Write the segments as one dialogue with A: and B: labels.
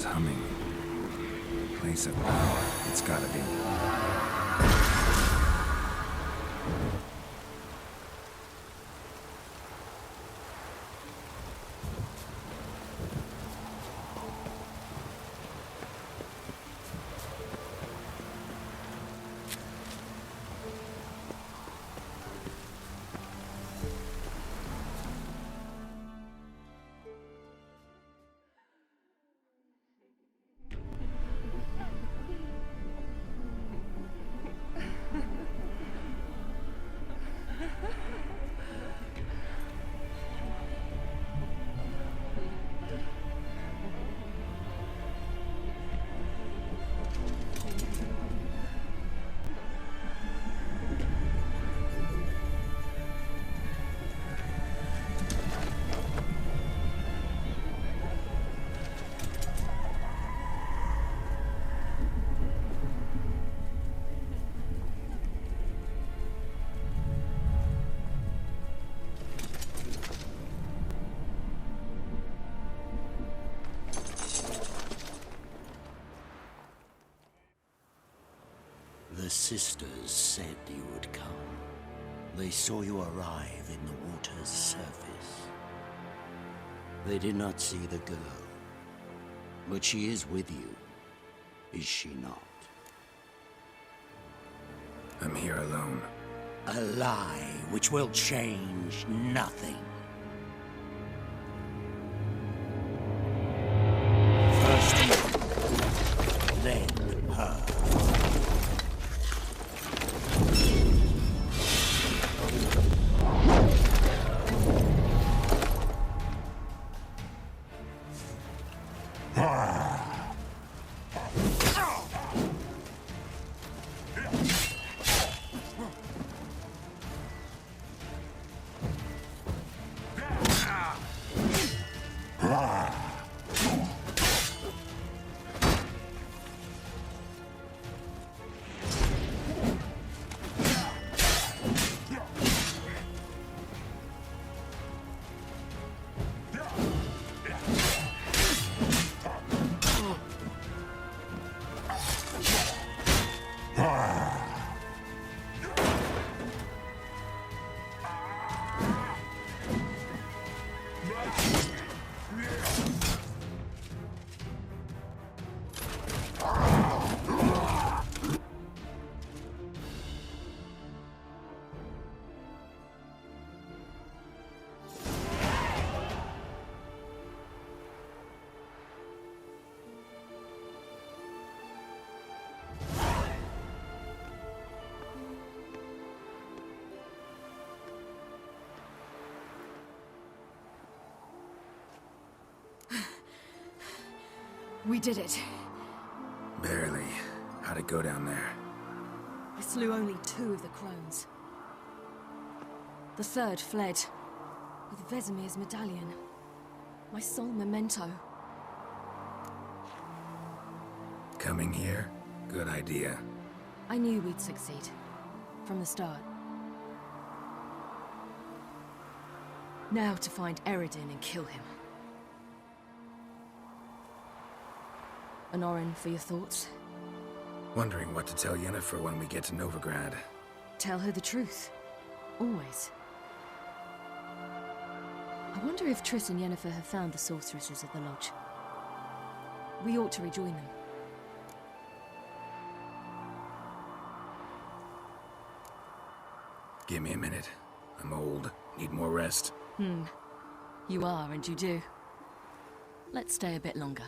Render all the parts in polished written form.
A: sounds humming. Place of power, it's gotta be.
B: The sisters said you would come. They saw you arrive in the water's surface. They did not see the girl. But she is with you, is she not?
A: I'm here alone.
B: A lie which will change nothing. First you, then her.
C: We did it.
A: Barely. How'd it go down there?
C: I slew only 2 of the crones. The third fled, with Vesemir's medallion. My sole memento.
A: Coming here? Good idea.
C: I knew we'd succeed. From the start. Now to find Eredin and kill him. Anorin, for your thoughts?
A: Wondering what to tell Yennefer when we get to Novigrad.
C: Tell her the truth. Always. I wonder if Triss and Yennefer have found the sorceresses of the Lodge. We ought to rejoin them.
A: Give me a minute. I'm old. Need more rest.
C: You are, and you do. Let's stay a bit longer.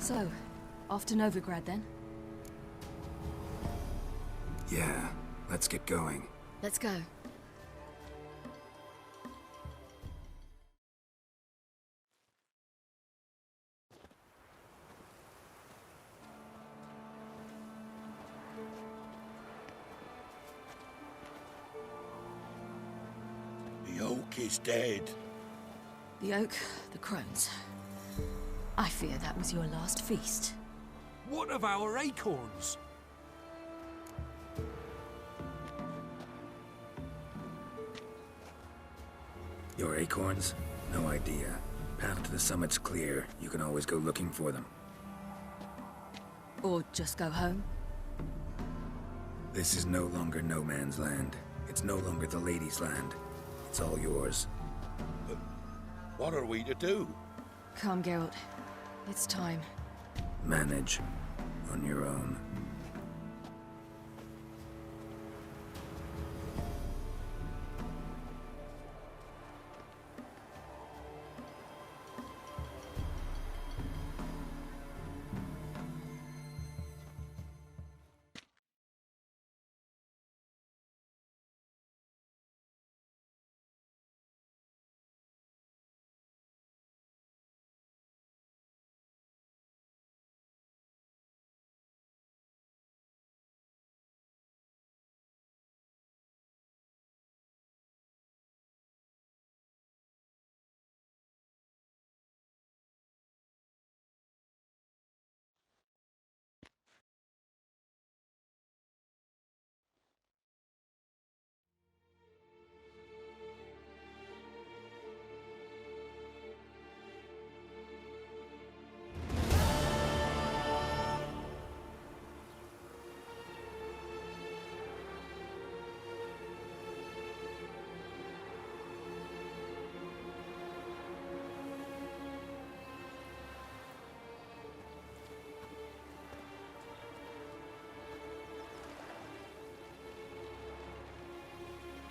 C: So, off to Novigrad then?
A: Yeah, let's get going.
C: Let's go.
B: The oak is dead.
C: The oak, the crones. I fear that was your last feast.
D: What of our acorns?
A: Your acorns? No idea. Path to the summit's clear. You can always go looking for them.
C: Or just go home?
A: This is no longer no man's land. It's no longer the lady's land. It's all yours.
B: What are we to do?
C: Come, Geralt. It's time.
A: Manage. On your own.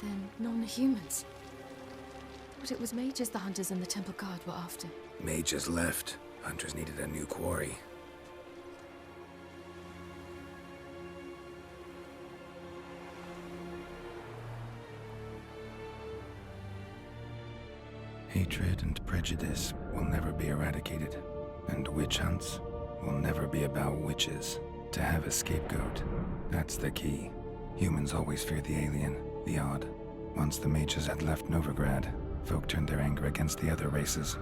C: Then non-humans. But it was mages the hunters and the temple guard were after.
A: Mages left. Hunters needed a new quarry. Hatred and prejudice will never be eradicated. And witch hunts will never be about witches. To have a scapegoat, that's the key. Humans always fear the alien, the odd. Once the mages had left Novigrad, folk turned their anger against the other races.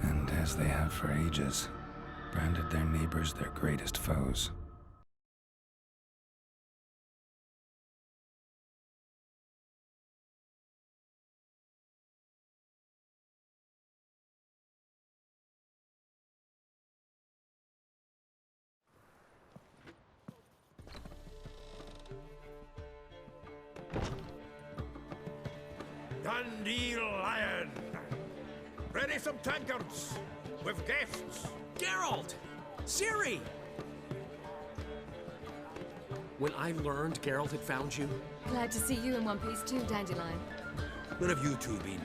A: And as they have for ages, branded their neighbors their greatest foes.
E: Dundee Lion! Ready some tankards with guests.
D: Geralt! Ciri! When I learned Geralt had found you,
C: Glad to see you in one piece too, Dandelion.
E: Where have you two been?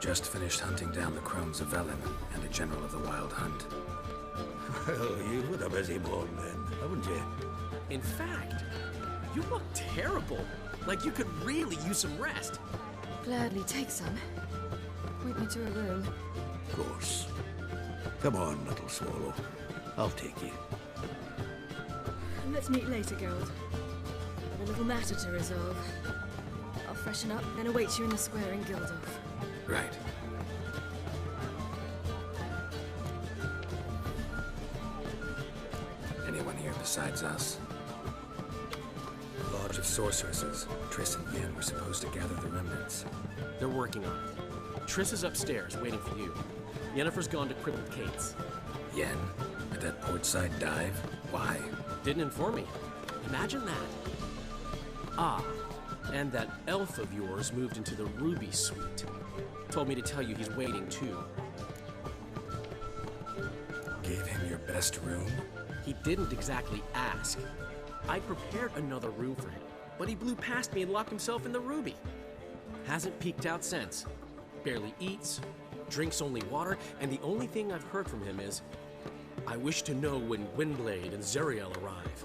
A: Just finished hunting down the crones of Velen and a general of the Wild Hunt.
E: Well, you've had a busy morning then, haven't you?
D: in fact, you look terrible. Like you could really use some rest.
C: Gladly take some. Point me to a room.
E: Of course. Come on, little swallow. I'll take you.
C: Let's meet later, Geralt. Got a little matter to resolve. I'll freshen up, then await you in the square in Gildorf.
A: Right. Anyone here besides us? Lodge of Sorceresses. Triss and Yen were supposed to gather the remnants.
D: They're working on it. Triss is upstairs, waiting for you. Yennefer's gone to crippled Kate's.
A: Yen? At that portside dive? Why?
D: Didn't inform me. Imagine that. Ah, and that elf of yours moved into the Ruby Suite. Told me to tell you he's waiting too.
A: Gave him your best room?
D: He didn't exactly ask. I prepared another room for him. but he blew past me and locked himself in the Ruby. Hasn't peeked out since. Barely eats, drinks only water, and the only thing I've heard from him is, I wish to know when Windblade and Zeriel arrive.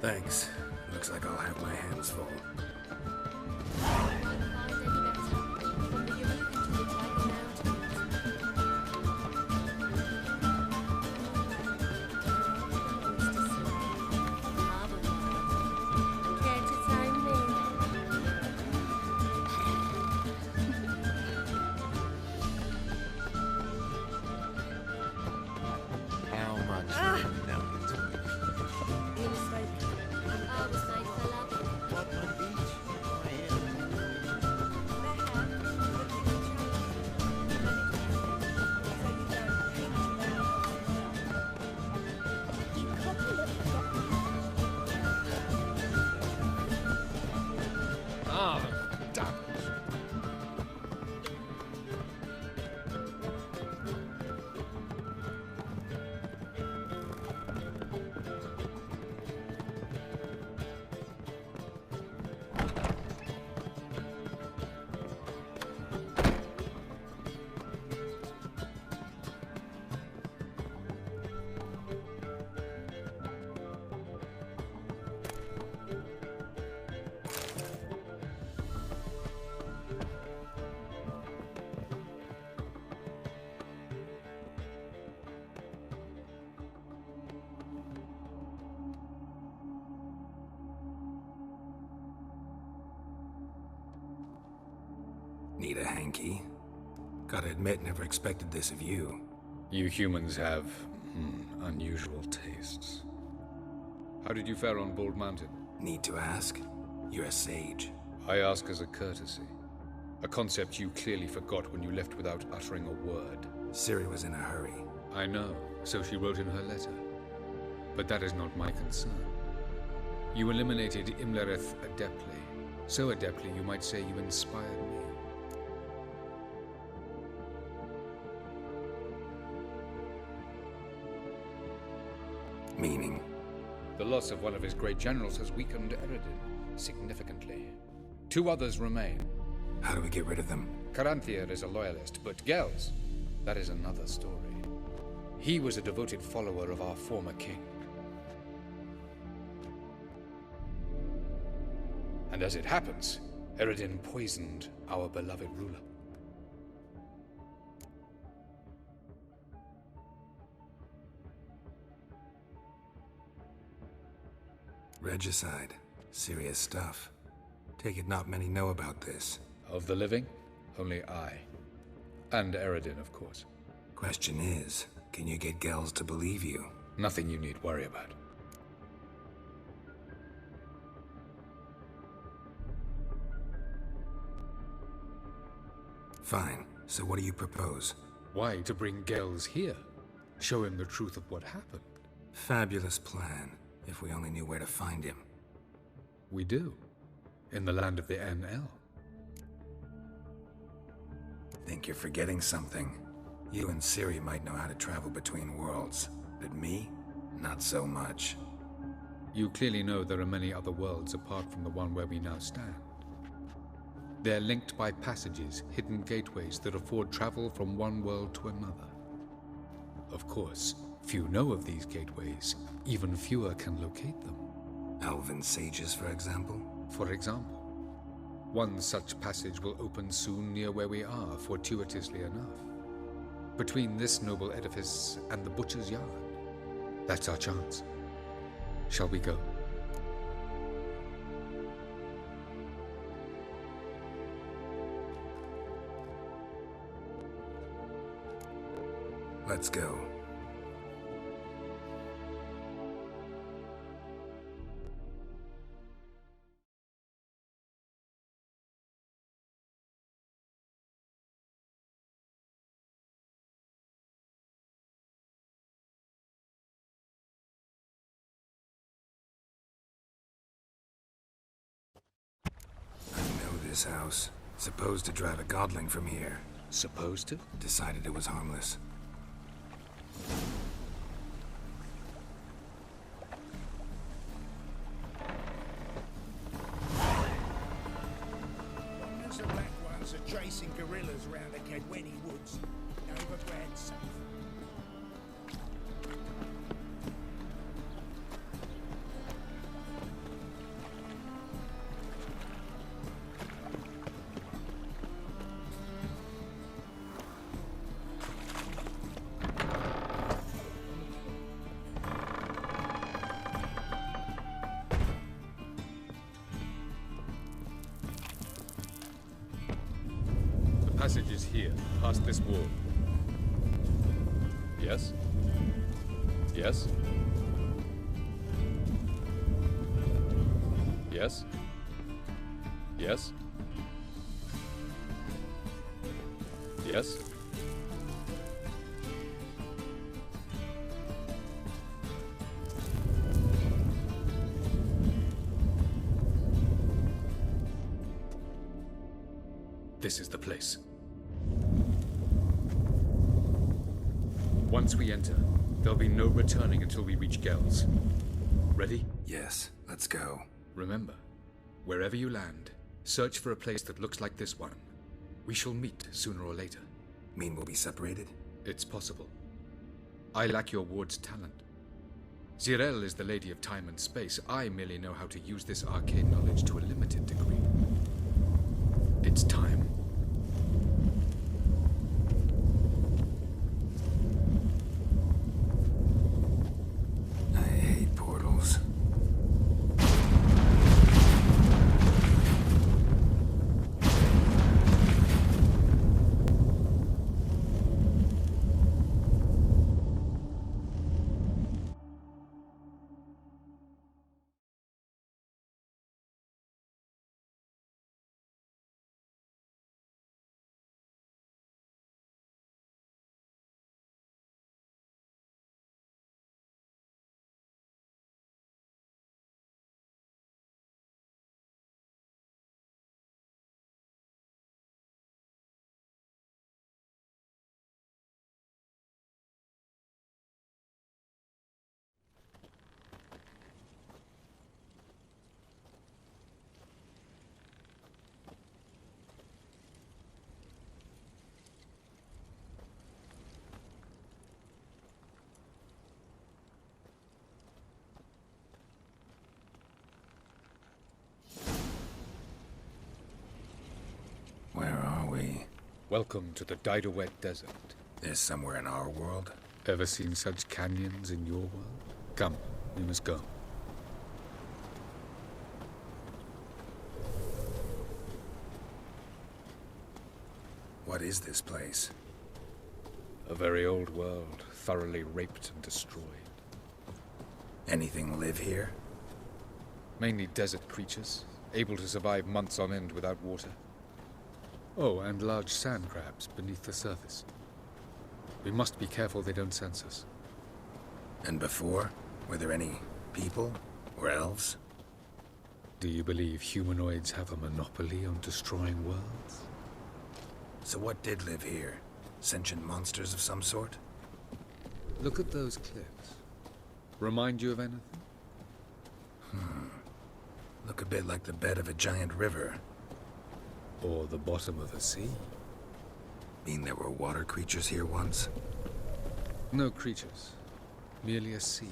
A: Thanks. Looks like I'll have my hands full. Need a hanky? Gotta admit, never expected this of you.
F: You humans have, unusual tastes. How did you fare on Bald Mountain?
A: Need to ask? You're a sage.
F: I ask as a courtesy. A concept you clearly forgot when you left without uttering a word.
A: Ciri was in a hurry.
F: I know, so she wrote in her letter. But that is not my concern. You eliminated Imlerith adeptly. So adeptly you might say you inspired me.
A: Meaning?
F: The loss of one of his great generals has weakened Eredin significantly. 2 others remain.
A: How do we get rid of them?
F: Caranthier is a loyalist, but Gels, that is another story. He was a devoted follower of our former king. And as it happens, Eredin poisoned our beloved ruler.
A: Regicide. Serious stuff. Take it not many know about this.
F: Of the living, only I. And Eredin, of course.
A: Question is, can you get Gels to believe you?
F: Nothing you need worry about.
A: Fine. So what do you propose?
F: Why, to bring Gels here? Show him the truth of what happened.
A: Fabulous plan, if we only knew where to find him.
F: We do. In the land of the NL.
A: Think you're forgetting something. You and Ciri might know how to travel between worlds, but me? Not so much.
F: You clearly know there are many other worlds apart from the one where we now stand. They're linked by passages, hidden gateways that afford travel from one world to another. Of course, few know of these gateways. Even fewer can locate them.
A: Elven sages, for example?
F: For example. One such passage will open soon near where we are, fortuitously enough. Between this noble edifice and the butcher's yard. That's our chance. Shall we go?
A: Let's go. I know this house. Supposed to drive a godling from here.
F: Supposed to?
A: Decided it was harmless.
G: around the Kedweni woods. Nova Grand safe.
F: Passage is here, past this wall. Yes? Yes? Yes? Yes? Yes? This is the place. Once we enter, there'll be no returning until we reach Gel's. Ready?
A: Yes, let's go.
F: Remember, wherever you land, search for a place that looks like this one. We shall meet sooner or later.
A: Mean we'll be separated?
F: It's possible. I lack your ward's talent. Zirel is the Lady of Time and Space. I merely know how to use this arcane knowledge to a limited degree. It's time.
A: I hate portals. Where are we?
F: Welcome to the Didowet Desert.
A: This somewhere in our world?
F: Ever seen such canyons in your world? Come, we must go.
A: What is this place?
F: A very old world, thoroughly raped and destroyed.
A: Anything live here?
F: Mainly desert creatures, able to survive months on end without water. Oh, and large sand crabs beneath the surface. We must be careful they don't sense us.
A: And before? Were there any people? Or elves?
F: Do you believe humanoids have a monopoly on destroying worlds?
A: So what did live here? Sentient monsters of some sort?
F: Look at those cliffs. Remind you of anything?
A: Look a bit like the bed of a giant river.
F: Or the bottom of a sea?
A: Mean there were water creatures here once?
F: No creatures. Merely a sea.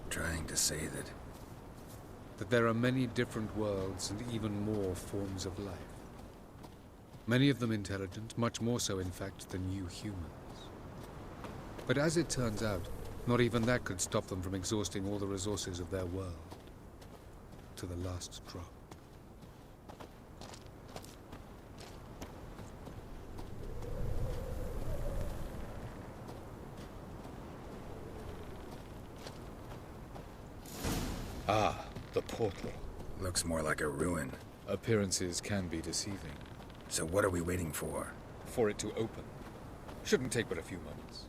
A: Trying to say
F: That there are many different worlds and even more forms of life. Many of them intelligent, much more so in fact than you humans. But as it turns out, not even that could stop them from exhausting all the resources of their world. To the last drop. Ah, the portal.
A: looks more like a ruin.
F: Appearances can be deceiving.
A: So what are we waiting for?
F: For it to open. Shouldn't take but a few moments.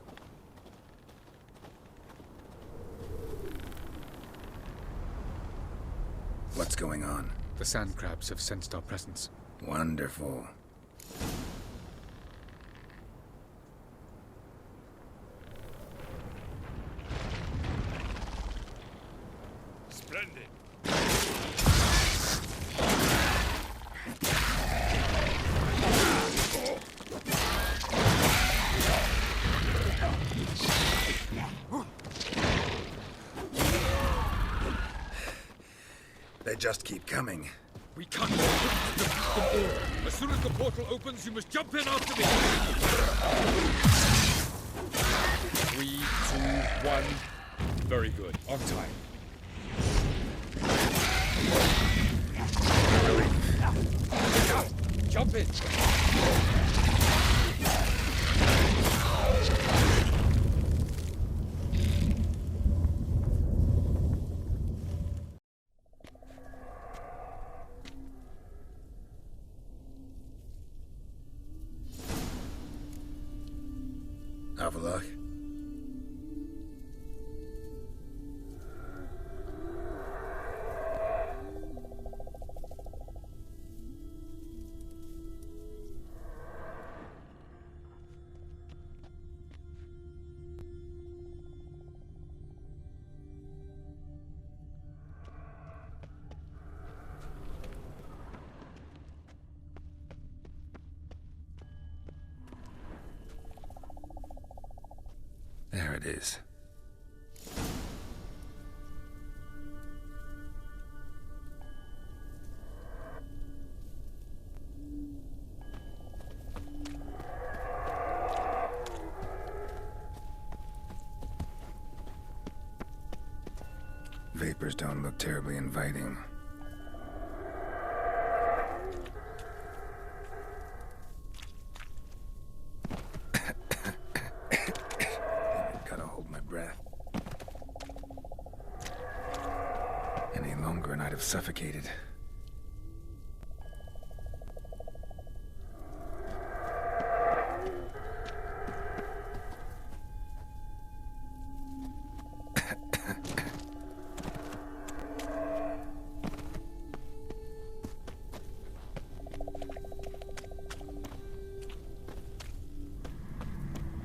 A: What's going on?
F: The sand crabs have sensed our presence.
A: Wonderful.
G: Splendid.
A: they just keep coming.
H: We can't defeat them all. As soon as the portal opens, you must jump in after me. 3, 2, 1. Very good. On time. Jump in.
E: Have a look.
A: There it is. Vapors don't look terribly inviting. Gotta hold my breath. Any longer and I'd have suffocated.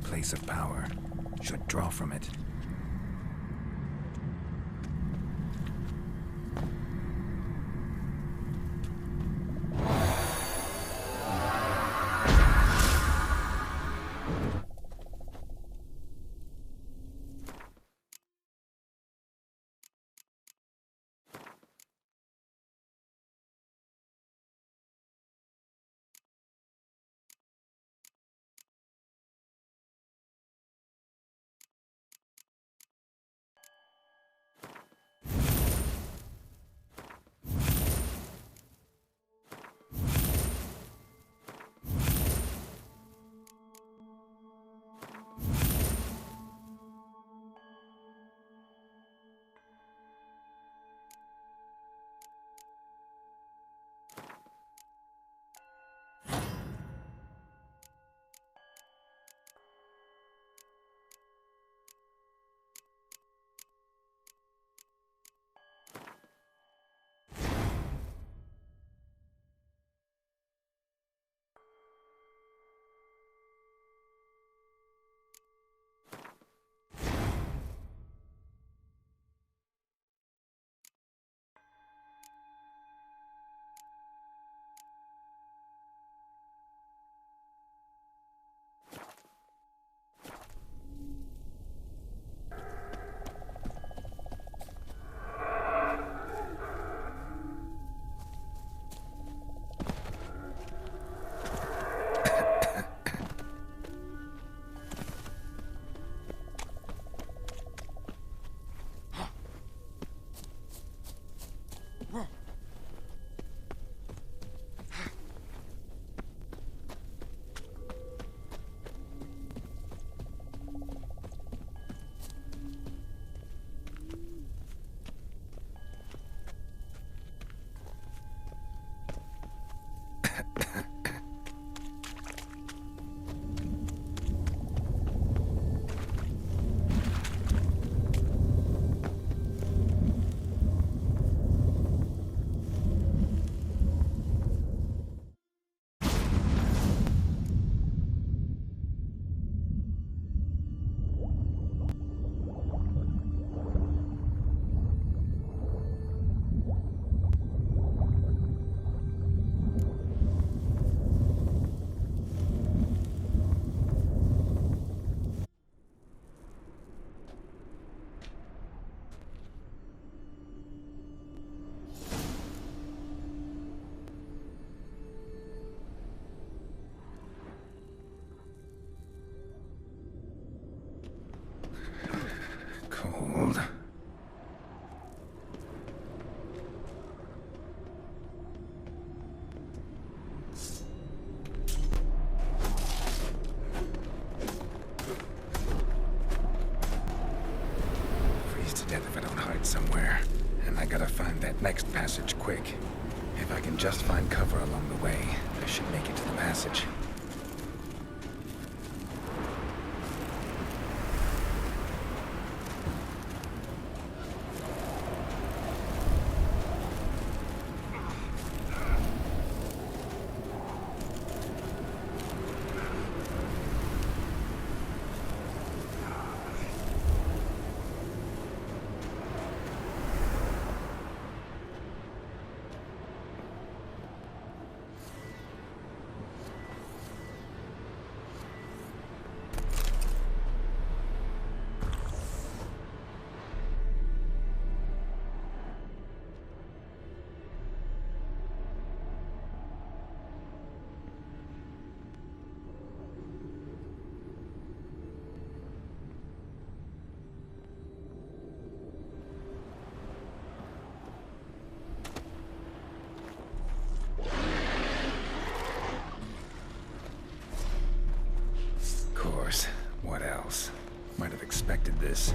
A: Place of power. Should draw from it. right somewhere, and I gotta find that next passage quick. If I can just find cover along the way, I should make it to the passage. What else? Might have expected this.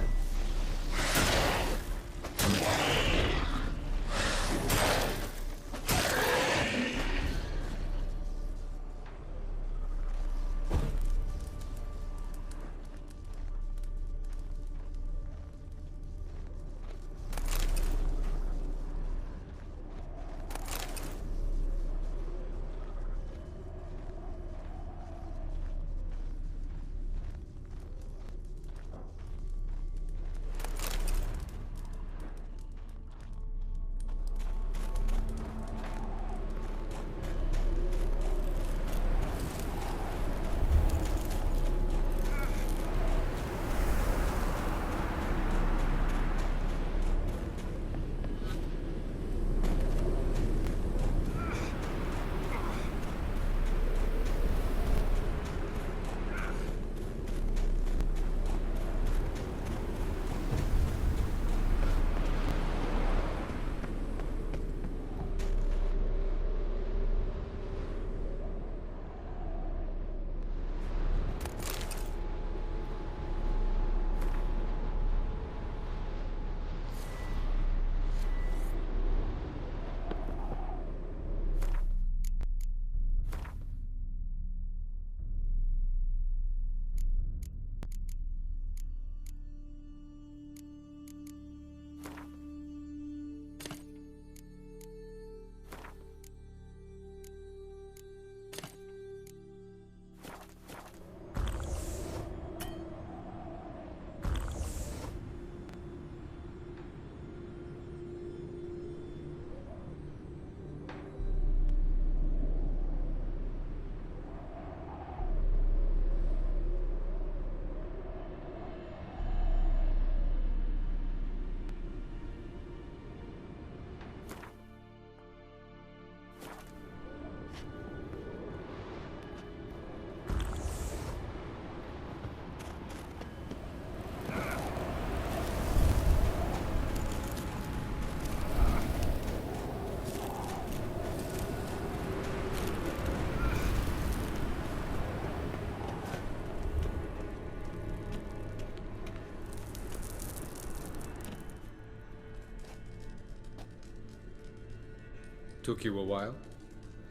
F: Took you a while?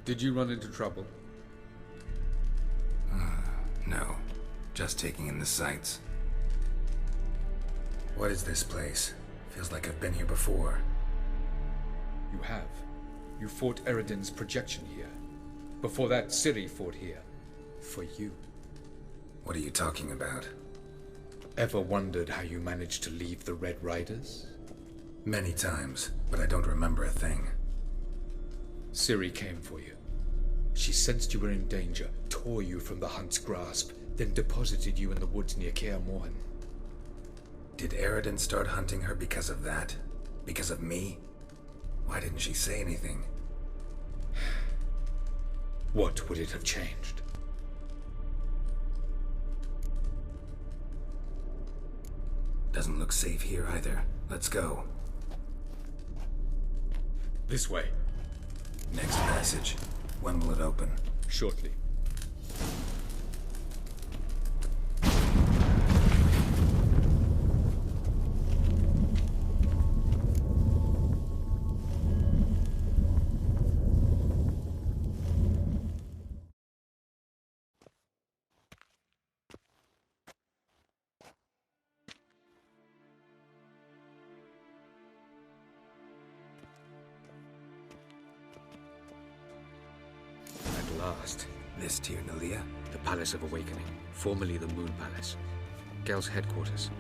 F: Did you run into trouble?
A: No. Just taking in the sights. What is this place? Feels like I've been here before.
F: You have. You fought Eridan's projection here. Before that, Ciri fought here. For you.
A: What are you talking about?
F: Ever wondered how you managed to leave the Red Riders?
A: Many times, but I don't remember a thing.
F: Ciri came for you. She sensed you were in danger, tore you from the Hunt's grasp, then deposited you in the woods near Kaer Morhen.
A: Did Eridan start hunting her because of that? Because of me? Why didn't she say anything?
F: What would it have changed?
A: Doesn't look safe here either. Let's go.
F: This way.
A: Next passage. When will it open?
F: Shortly.
A: this, Nalia?
F: The Palace of Awakening, formerly the Moon Palace. Gel's headquarters.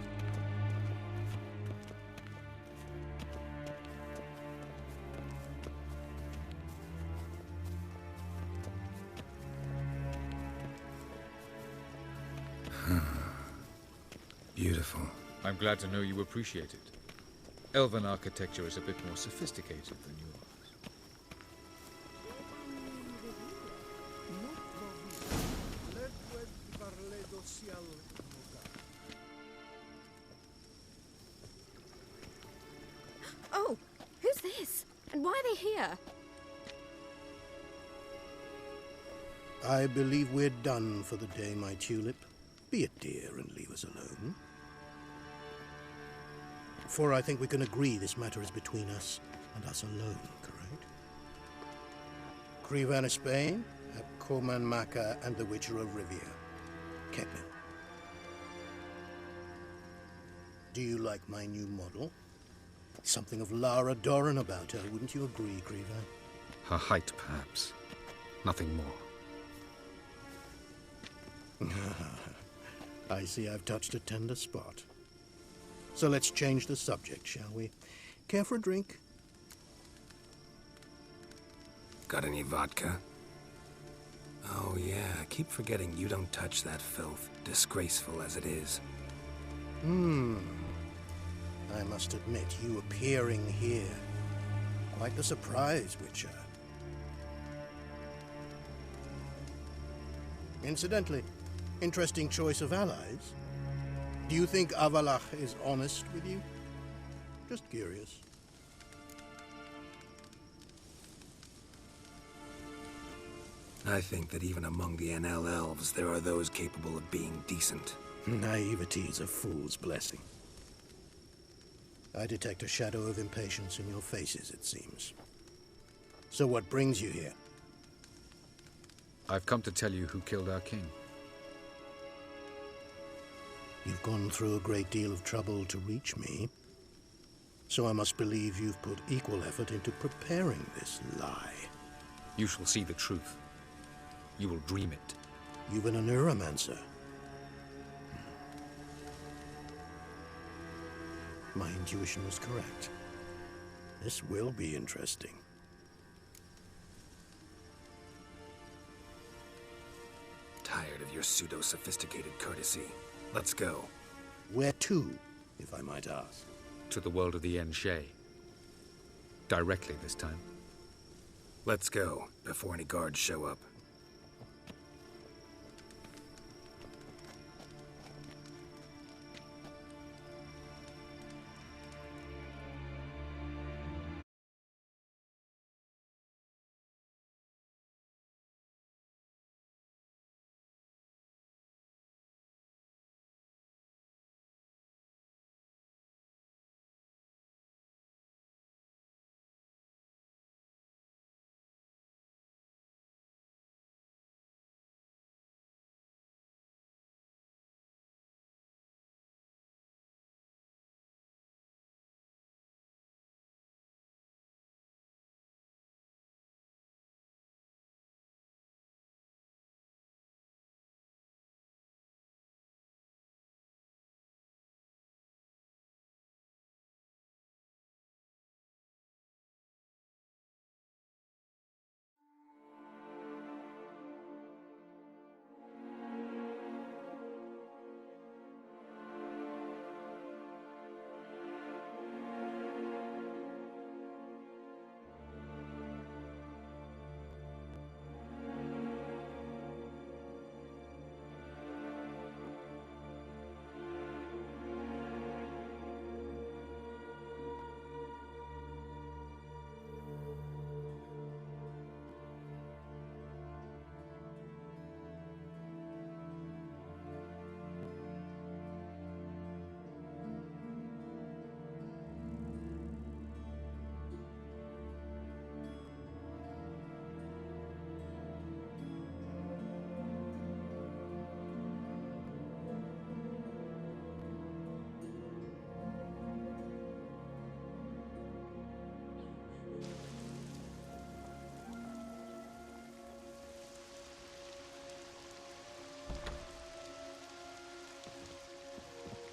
A: Beautiful.
F: I'm glad to know you appreciate it. Elven architecture is a bit more sophisticated than yours.
C: Oh, who's this? And why are they here?
E: I believe we're done for the day, my tulip. Be a dear and leave us alone. For I think we can agree this matter is between us and us alone, correct? Krivan of Spain, Koman Maka, and the Witcher of Rivia. Kepin. Do you like my new model? Something of Lara Doran about her, wouldn't you agree, Krivan?
F: Her height, perhaps. Nothing more.
E: I see I've touched a tender spot. So let's change the subject, shall we? Care for a drink?
A: Got any vodka? Oh yeah, keep forgetting you don't touch that filth, disgraceful as it is.
E: I must admit, you appearing here, quite the surprise, Witcher. Incidentally, interesting choice of allies. Do you think Avalach is honest with you? Just curious.
A: I think that even among the NL elves, there are those capable of being decent.
E: Naivety is a fool's blessing. I detect a shadow of impatience in your faces, it seems. So what brings you here?
F: I've come to tell you who killed our king.
E: You've gone through a great deal of trouble to reach me. So I must believe you've put equal effort into preparing this lie.
F: You shall see the truth. You will dream it.
E: You've been a neuromancer. My intuition was correct. This will be interesting.
A: Tired of your pseudo-sophisticated courtesy. Let's go.
E: Where to, if I might ask?
F: To the world of the Enshe. Directly this time.
A: Let's go, before any guards show up.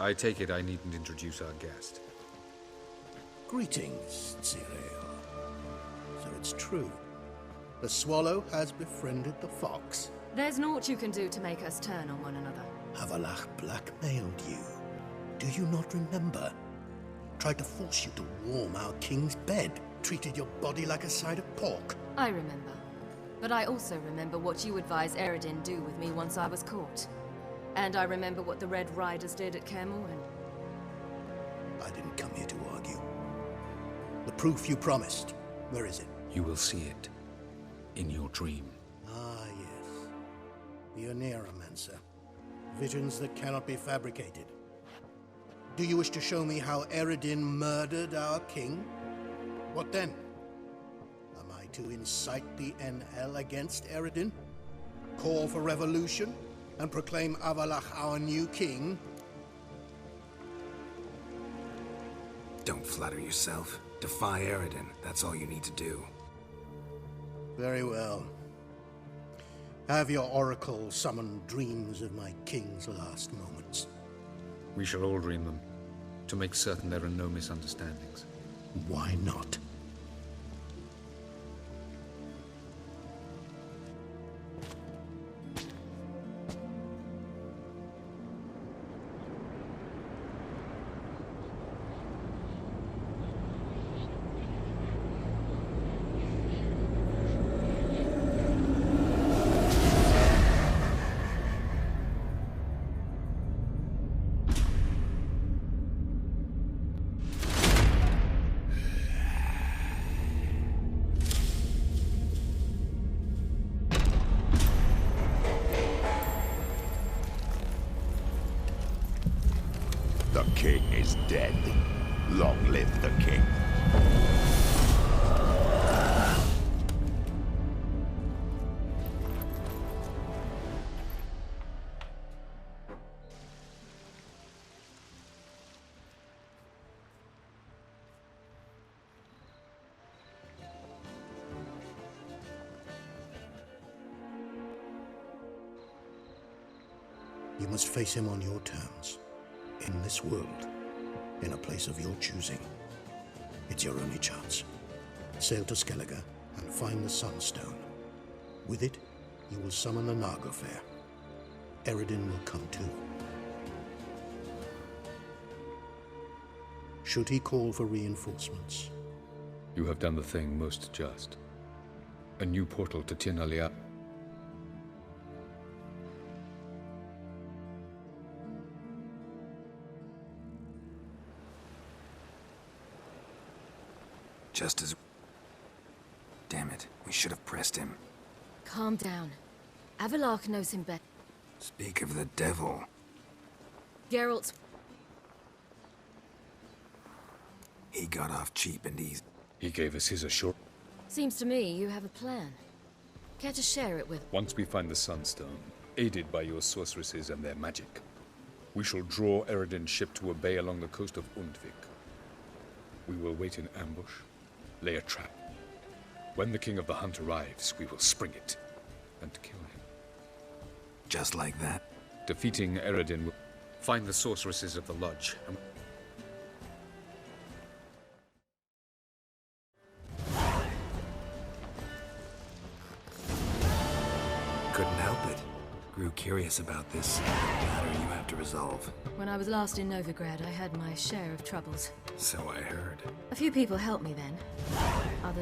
F: I take it I needn't introduce our guest.
E: Greetings, Cyril. So it's true. The swallow has befriended the fox.
C: There's naught you can do to make us turn on one another.
E: Havalach blackmailed you. Do you not remember? Tried to force you to warm our king's bed. Treated your body like a side of pork.
C: I remember. But I also remember what you advised Eredin do with me once I was caught. And I remember what the Red Riders did at Kaer Morhen.
E: I didn't come here to argue. The proof you promised. Where is it?
F: You will see it. In your dream.
E: Ah, yes. The Oneiromancer. Visions that cannot be fabricated. Do you wish to show me how Eredin murdered our king? What then? Am I to incite the NL against Eredin? Call for revolution? And proclaim Avalach our new king?
A: Don't flatter yourself. Defy Eredin. That's all you need to do.
E: Very well. Have your oracle summon dreams of my king's last moments.
F: We shall all dream them, to make certain there are no misunderstandings.
E: Why not?
I: The king is dead. Long live the king.
E: You must face him on your terms. In this world, in a place of your choosing. It's your only chance. Sail to Skellige and find the Sunstone. With it, you will summon the Naga Fair. Eredin will come too. Should he call for reinforcements?
F: You have done the thing most just. A new portal to Tir Nalia.
A: Just as... Damn it, we should have pressed him.
C: Calm down. Avalach knows him better.
A: Speak of the devil.
C: Geralt...
A: He got off cheap and easy.
F: He gave us his assurance.
C: Seems to me you have a plan. Care to share it with...
F: Once we find the Sunstone, aided by your sorceresses and their magic, we shall draw Eredin's ship to a bay along the coast of Undvik. We will wait in ambush, lay a trap. When the King of the Hunt arrives, we will spring it and kill him.
A: Just like that?
F: Defeating Eredin will find the sorceresses of the Lodge and...
A: Couldn't help it. Grew curious about this matter you have to resolve.
C: When I was last in Novigrad, I had my share of troubles.
A: So I heard.
C: A few people helped me then. Others